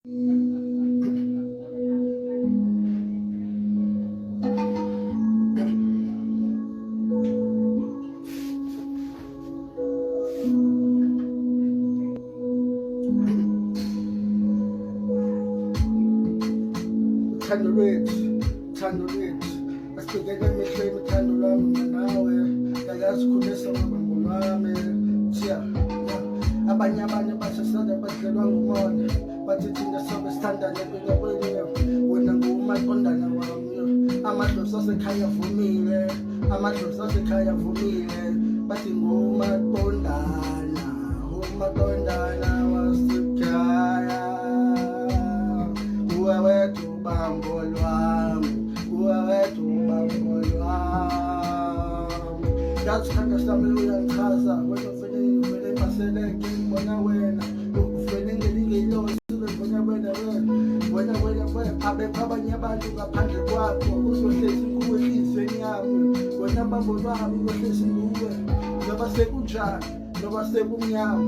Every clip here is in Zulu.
Uthando lwethu asibhekene emehlweni, uthando lwami nawe yakazikhulisa ngabangolo wami. Abanye basesada badlelwa ngumona, bathi thina sobe sithandane kwingabonye wena ngumadondana wami. Amadlozi asekhaya avumile, amadlozi asekhaya avumile, bathi ngumadondana, umadondana wasekhaya. Uwe wethu bambo lwami, uwe wethu bambo lwami. Ngazithanda sami uyangichaza, wena uvele maseleke ngibona wena, uvele ngelingelosi ngibona wena abekho abanye abantu ngaphandle kwakho, uzohlezi kuwe enhlizweni yami. Wena bambo lwami uzohlezi kuwe noba sekunjani, noba sekumnyama.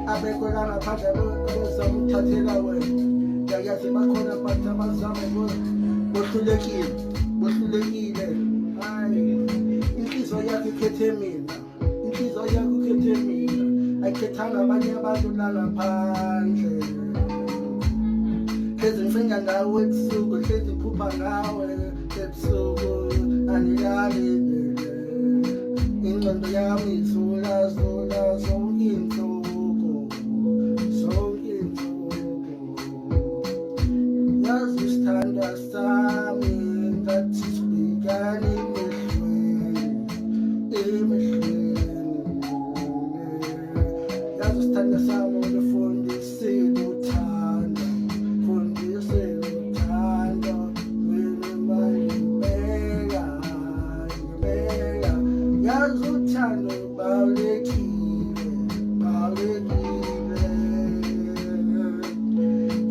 Abekho la ngaphandle abezama ukuthathela wena. Yayazi bakhona abantu abazama bohlulekile. Hayi, inhliziyo yakho ikhethe mina, inhliziyo yakho ikhethe mina, ayikhethanga abanye abantu la ngaphandle. Hlezi ngicinga ngawe ebusuku, hlezi ngiphupha ngawe ebusuku, anilali ingqondo yami izula zonke iy'nsuku, zonke iy'nsuku. Yazi isithandwa sami ngathi sibhekane emehlweni. Yazi isithandwa sami ungifundisile uthando, fundisile uthando, wena ngibeka. Yazi uthando balulekile.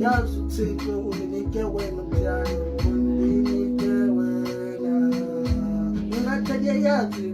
Yazi uThixo undinike wena mthando, undinike wena. Ungatheke yazi